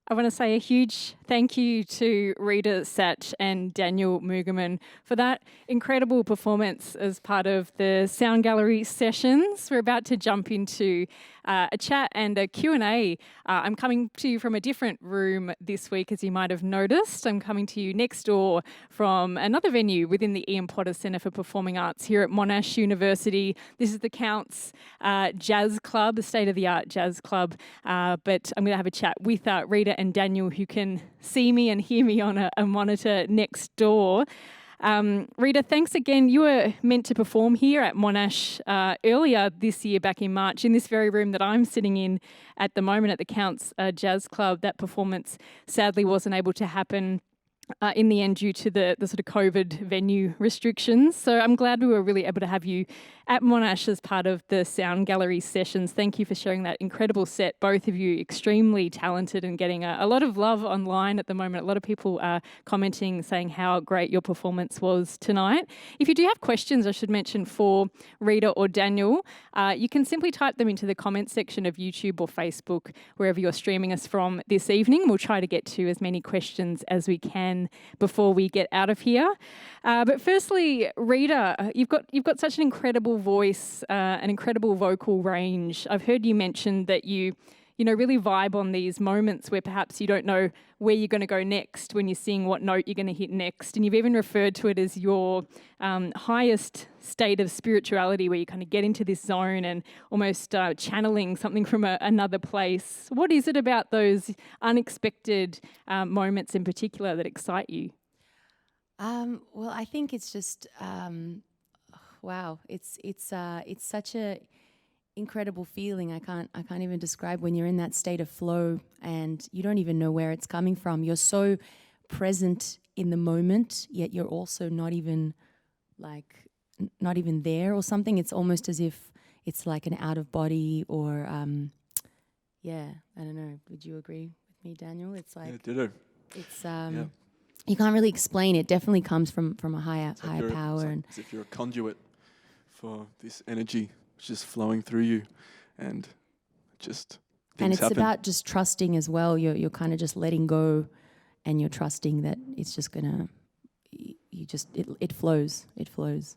I want to say a huge thank you to Rita Satch and Daniel Mougerman for that incredible performance as part of the Sound Gallery sessions. We're about to jump into a chat and a Q&A. I'm coming to you from a different room this week, as you might have noticed. I'm coming to you next door from another venue within the Ian Potter Centre for Performing Arts here at Monash University. This is the Counts Jazz Club, a state-of-the-art jazz club. But I'm going to have a chat with Rita and Daniel, who can see me and hear me on a monitor next door. Rita, thanks again. You were meant to perform here at Monash earlier this year, back in March, in this very room that I'm sitting in at the moment at the Counts Jazz Club. That performance sadly wasn't able to happen in the end due to the sort of COVID venue restrictions. So I'm glad we were really able to have you at Monash as part of the Sound Gallery sessions. Thank you for sharing that incredible set. Both of you extremely talented and getting a lot of love online at the moment. A lot of people are commenting, saying how great your performance was tonight. If you do have questions, I should mention, for Rita or Daniel, you can simply type them into the comments section of YouTube or Facebook, wherever you're streaming us from this evening. We'll try to get to as many questions as we can before we get out of here. But firstly, Rita, you've got such an incredible voice, an incredible vocal range. I've heard you mention that you really vibe on these moments where perhaps you don't know where you're going to go next when you're seeing what note you're going to hit next. And you've even referred to it as your highest state of spirituality, where you kind of get into this zone and almost channeling something from another place. What is it about those unexpected moments in particular that excite you? Well, I think it's just, wow, it's such a incredible feeling. I can't even describe when you're in that state of flow and you don't even know where it's coming from. You're so present in the moment, yet you're also not even there or something. It's almost as if it's like an out of body or I don't know. Would you agree with me, Daniel? It's like, yeah, ditto. It's you can't really explain it. Definitely comes from a higher power. It's as if you're a conduit for this energy which is flowing through you, and just and it's happen. about just trusting as well. You're kind of just letting go, and you're trusting that it's just gonna. It flows. It flows.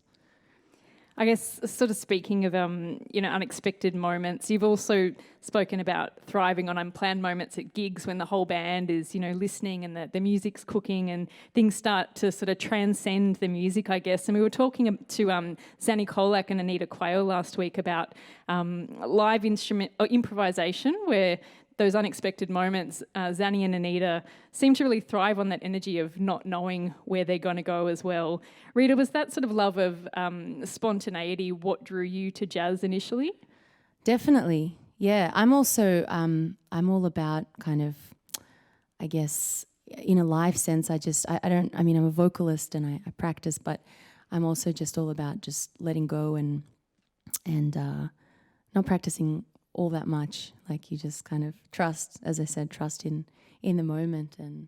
I guess, sort of speaking of, unexpected moments, you've also spoken about thriving on unplanned moments at gigs when the whole band is, listening and the music's cooking and things start to sort of transcend the music, I guess. And we were talking to Zanny Kolak and Anita Quayle last week about live instrument or improvisation, where those unexpected moments, Zanny and Anita seem to really thrive on that energy of not knowing where they're going to go as well. Rita, was that sort of love of spontaneity what drew you to jazz initially? Definitely, yeah. I'm also, I'm all about kind of, I guess, in a live sense, I'm a vocalist and I practice, but I'm also just all about just letting go and not practicing all that much. Like, you just kind of trust, as I said, trust in the moment. And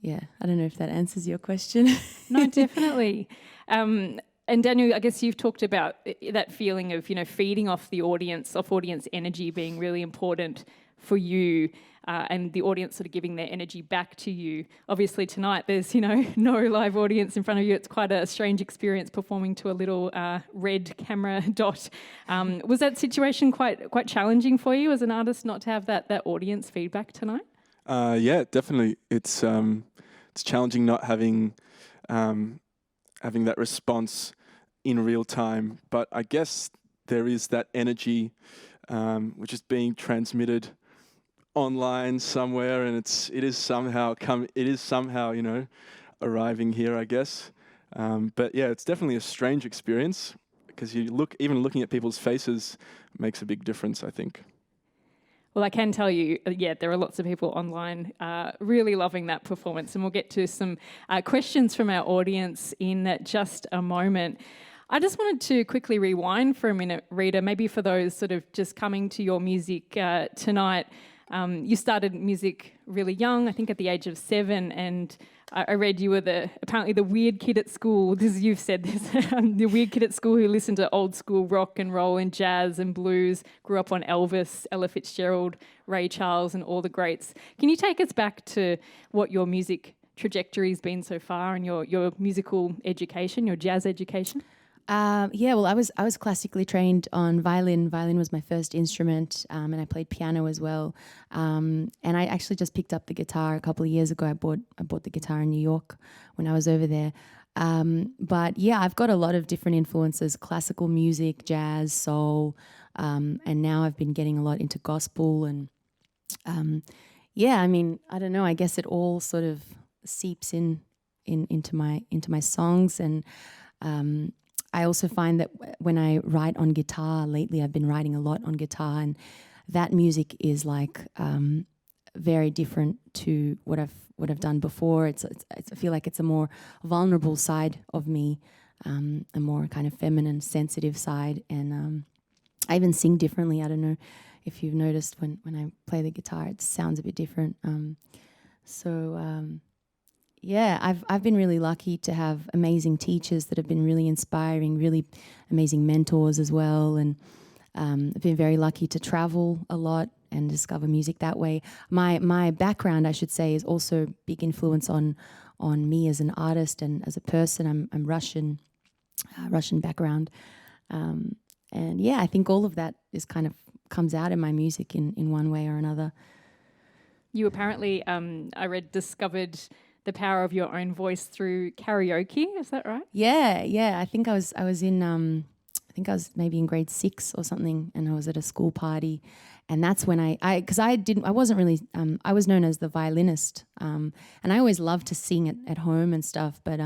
yeah, I don't know if that answers your question. No, definitely. And Daniel, I guess you've talked about that feeling of, feeding off audience energy being really important for you, and the audience sort of giving their energy back to you. Obviously tonight there's, no live audience in front of you. It's quite a strange experience performing to a little red camera dot. Was that situation quite challenging for you as an artist, not to have that audience feedback tonight? Yeah, definitely. It's challenging not having that response in real time. But I guess there is that energy which is being transmitted online somewhere, and it is somehow arriving here, I guess. But yeah, it's definitely a strange experience, because even looking at people's faces makes a big difference, I think. Well, I can tell you, there are lots of people online really loving that performance, and we'll get to some questions from our audience in just a moment. I just wanted to quickly rewind for a minute, Rita, maybe for those sort of just coming to your music tonight. You started music really young, I think at the age of 7, and I read you were apparently the weird kid at school. You've said this, the weird kid at school who listened to old school rock and roll and jazz and blues, grew up on Elvis, Ella Fitzgerald, Ray Charles and all the greats. Can you take us back to what your music trajectory's been so far and your musical education, your jazz education? Well, I was classically trained on violin. Violin was my first instrument, and I played piano as well. And I actually just picked up the guitar a couple of years ago. I bought the guitar in New York when I was over there. But yeah, I've got a lot of different influences: classical music, jazz, soul, and now I've been getting a lot into gospel. And I mean, I don't know. I guess it all sort of seeps into my songs. And I also find that when I write on guitar lately, I've been writing a lot on guitar, and that music is like very different to what I've done before. I feel like it's a more vulnerable side of me, a more kind of feminine, sensitive side, and I even sing differently. I don't know if you've noticed when I play the guitar, it sounds a bit different. I've been really lucky to have amazing teachers that have been really inspiring, really amazing mentors as well. And I've been very lucky to travel a lot and discover music that way. My background, I should say, is also a big influence on me as an artist and as a person. I'm Russian background. I think all of that is kind of comes out in my music in one way or another. You apparently, I read, discovered the power of your own voice through karaoke. Is that right? Yeah. I think I was maybe in grade 6 or something, and I was at a school party, and that's when I was known as the violinist, and I always loved to sing at home and stuff, but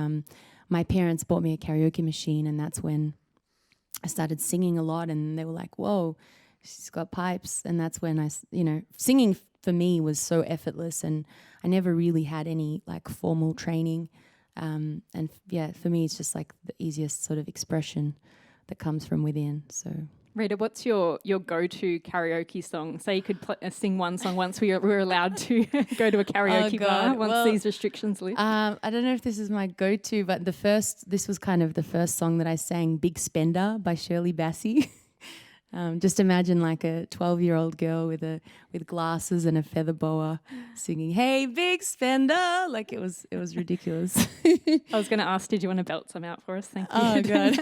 my parents bought me a karaoke machine, and that's when I started singing a lot, and they were like, "Whoa, she's got pipes," and that's when singing for me was so effortless, and I never really had any like formal training, for me it's just like the easiest sort of expression that comes from within. So Rita, what's your go-to karaoke song? Say you could sing one song once we were allowed to go to a karaoke bar once these restrictions lift. I don't know if this is my go-to, but this was kind of the first song that I sang, Big Spender by Shirley Bassey. Just imagine like a 12-year-old girl with glasses and a feather boa singing, "Hey, big spender!" Like it was ridiculous. I was going to ask, did you want to belt some out for us? Thank you. Oh, God.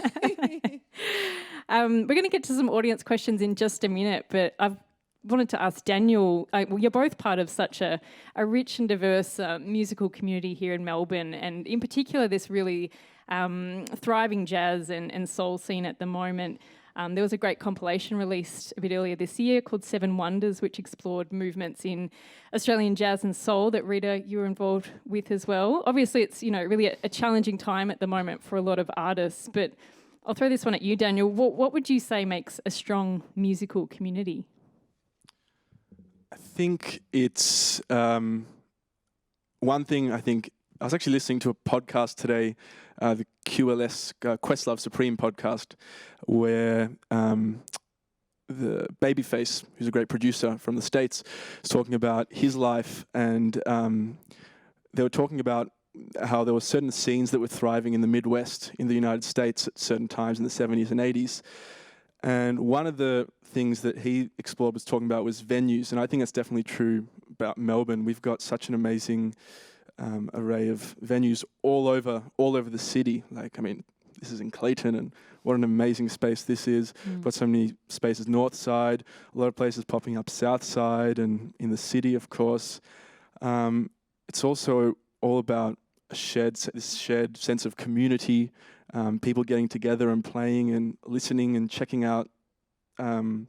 We're going to get to some audience questions in just a minute, but I've wanted to ask Daniel, you're both part of such a rich and diverse musical community here in Melbourne, and in particular this really thriving jazz and soul scene at the moment. There was a great compilation released a bit earlier this year called 7 Wonders, which explored movements in Australian jazz and soul that Rita, you were involved with as well. Obviously, it's really a challenging time at the moment for a lot of artists, but I'll throw this one at you, Daniel. What would you say makes a strong musical community? I think it's one thing. I was actually listening to a podcast today, the QLS Questlove Supreme podcast, where the Babyface, who's a great producer from the States, is talking about his life, and they were talking about how there were certain scenes that were thriving in the Midwest in the United States at certain times in the 70s and 80s. And one of the things that he explored was talking about was venues, and I think that's definitely true about Melbourne. We've got such an amazing array of venues all over the city. Like, I mean, this is in Clayton, and what an amazing space this is. Got so many spaces north side, a lot of places popping up south side, and in the city, of course. It's also all about this shared sense of community, people getting together and playing and listening and checking out the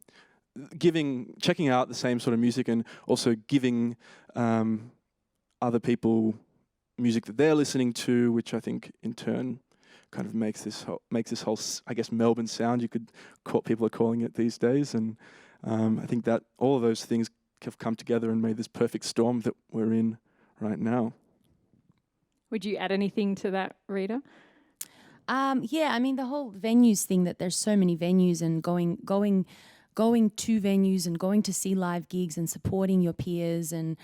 same sort of music, and also giving other people music that they're listening to, which I think in turn kind of makes this whole I guess Melbourne sound, people are calling it these days. And I think that all of those things have come together and made this perfect storm that we're in right now. Would you add anything to that, Rita? I mean, the whole venues thing, that there's so many venues, and going to venues and going to see live gigs and supporting your peers, and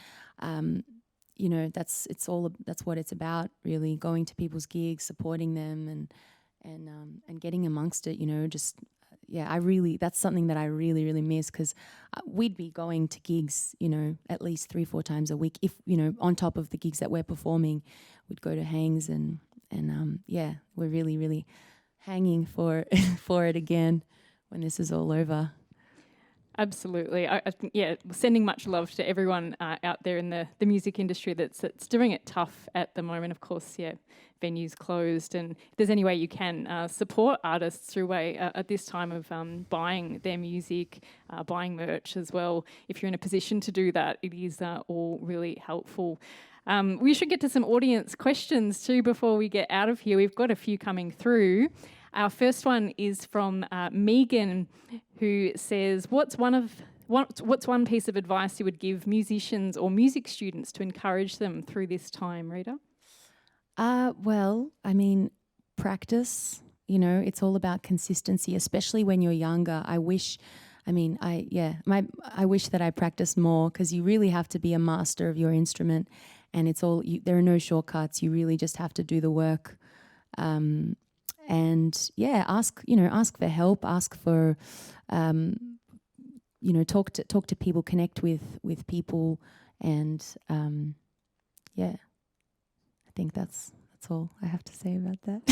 you know, that's what it's about, really, going to people's gigs, supporting them, and getting amongst it, you know, just that's something that I really, really miss, because we'd be going to gigs, you know, at least 3-4 times a week. If, you know, on top of the gigs that we're performing, we'd go to hangs and we're really, really hanging for for it again when this is all over. Absolutely. I think, sending much love to everyone out there in the music industry that's doing it tough at the moment. Of course, venues closed, and if there's any way you can support artists through at this time of buying their music, buying merch as well. If you're in a position to do that, it is all really helpful. We should get to some audience questions too before we get out of here. We've got a few coming through. Our first one is from Megan, who says, what's one piece of advice you would give musicians or music students to encourage them through this time, Rita? Well, I mean, practice. You know, it's all about consistency, especially when you're younger. I wish that I practiced more, because you really have to be a master of your instrument, and there are no shortcuts. You really just have to do the work. Ask for help, ask for, talk to people, connect with people, and I think that's all I have to say about that.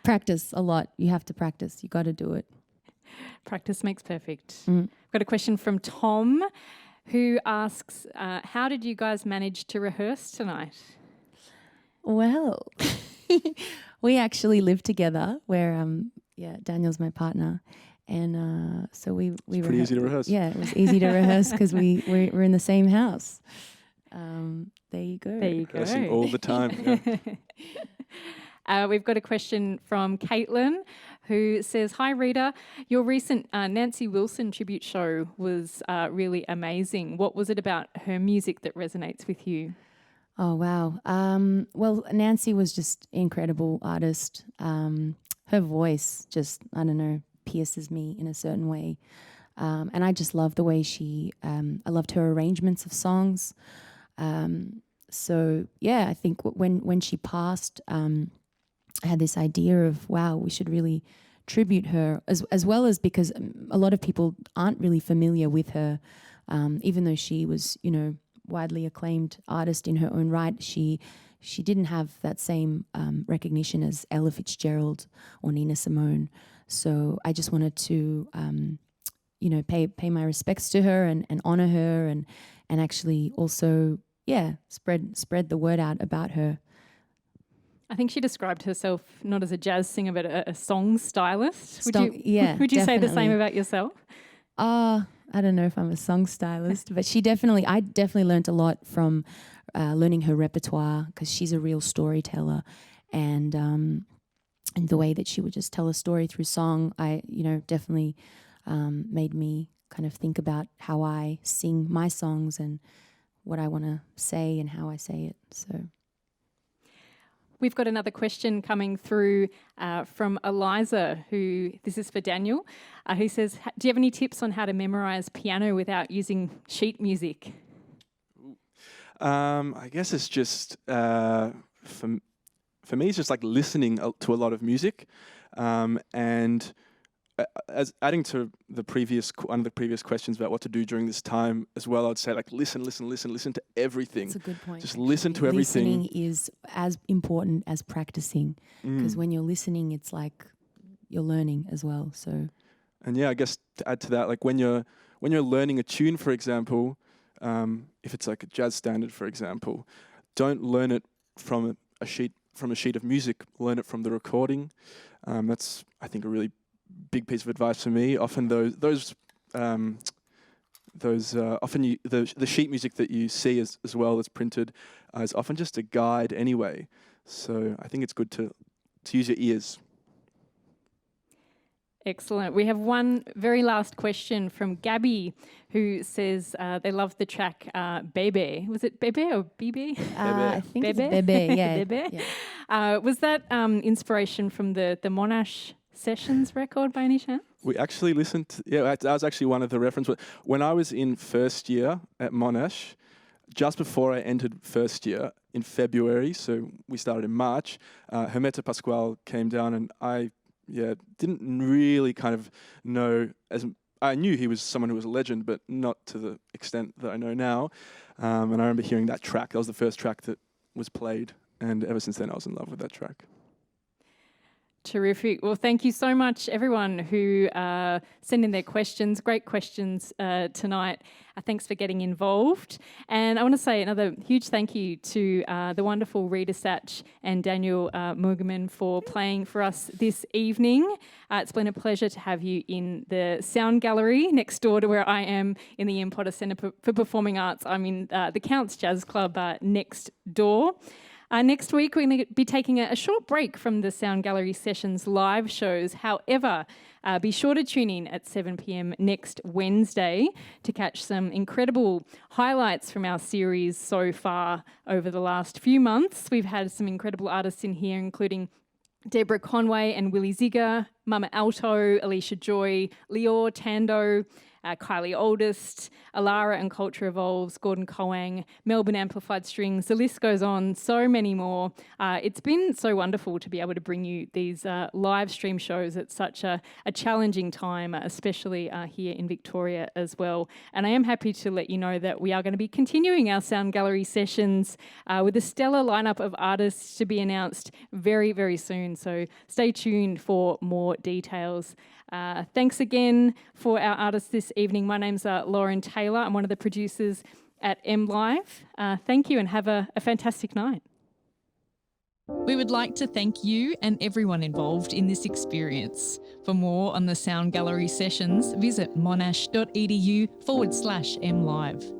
Practice a lot. You have to practice. You got to do it. Practice makes perfect. I've got a question from Tom, who asks, how did you guys manage to rehearse tonight? Well, we actually live together, where Daniel's my partner, and so we it's pretty easy to rehearse. Yeah, it was easy to rehearse because we're in the same house. There you go. Rehearsing all the time. Yeah. We've got a question from Caitlin, who says, "Hi Rita, your recent Nancy Wilson tribute show was really amazing. What was it about her music that resonates with you?" Oh, wow. Well, Nancy was just an incredible artist. Her voice just, I don't know, pierces me in a certain way. And I just love the way I loved her arrangements of songs. I think when she passed, I had this idea of, wow, we should really tribute her, as well as because a lot of people aren't really familiar with her, even though she was, you know, widely acclaimed artist in her own right. She didn't have that same recognition as Ella Fitzgerald or Nina Simone. So I just wanted to, pay my respects to her and honor her and actually also, spread the word out about her. I think she described herself not as a jazz singer, but a song stylist. Would you definitely say the same about yourself? I don't know if I'm a song stylist, but I definitely learned a lot from learning her repertoire, because she's a real storyteller, and the way that she would just tell a story through song, definitely made me kind of think about how I sing my songs and what I want to say and how I say it. So. We've got another question coming through from Eliza, this is for Daniel, who says, do you have any tips on how to memorize piano without using sheet music? I guess it's just, for me, it's just like listening to a lot of music, and as adding to one of the previous questions about what to do during this time as well, I'd say like listen to everything. That's a good point. Just listen to everything. Listening is as important as practicing, because when you're listening, it's like you're learning as well. So, and I guess to add to that, like when you're learning a tune, for example, if it's like a jazz standard, for example, don't learn it from a sheet of music. Learn it from the recording. That's, I think, a really big piece of advice for me. Often the sheet music that you see as well as printed is often just a guide anyway. So I think it's good to use your ears. Excellent. We have one very last question from Gabby, who says they love the track Bebe. Was it Bebe or Bebe? I think Bebe? It's Bebe, yeah. Bebe? Yeah. Was that inspiration from the Monash Sessions record by any chance? We actually listened to, that was actually one of the references. When I was in first year at Monash, just before I entered first year in February, so we started in March, Hermeto Pascual came down, and I didn't really kind of know, I knew he was someone who was a legend, but not to the extent that I know now. And I remember hearing that track. That was the first track that was played, and ever since then I was in love with that track. Terrific. Well, thank you so much, everyone who sent in their questions. Great questions tonight. Thanks for getting involved. And I want to say another huge thank you to the wonderful Rita Satch and Daniel Mougerman for playing for us this evening. It's been a pleasure to have you in the Sound Gallery next door to where I am in the Ian Potter Centre for Performing Arts. I'm in the Counts Jazz Club next door. Next week, we're going to be taking a short break from the Sound Gallery Sessions live shows. However, be sure to tune in at 7 p.m. next Wednesday to catch some incredible highlights from our series so far over the last few months. We've had some incredible artists in here, including Deborah Conway and Willie Ziegler, Mama Alto, Alicia Joy, Lior Tando, Kylie Oldest, Alara and Culture Evolves, Gordon Coang, Melbourne Amplified Strings. The list goes on, so many more. It's been so wonderful to be able to bring you these live stream shows at such a challenging time, especially here in Victoria as well. And I am happy to let you know that we are going to be continuing our Sound Gallery sessions with a stellar lineup of artists to be announced very, very soon. So stay tuned for more details. Thanks again for our artists this evening. My name's Lauren Taylor. I'm one of the producers at MLIVE. Thank you and have a fantastic night. We would like to thank you and everyone involved in this experience. For more on the Sound Gallery sessions, visit monash.edu/MLIVE.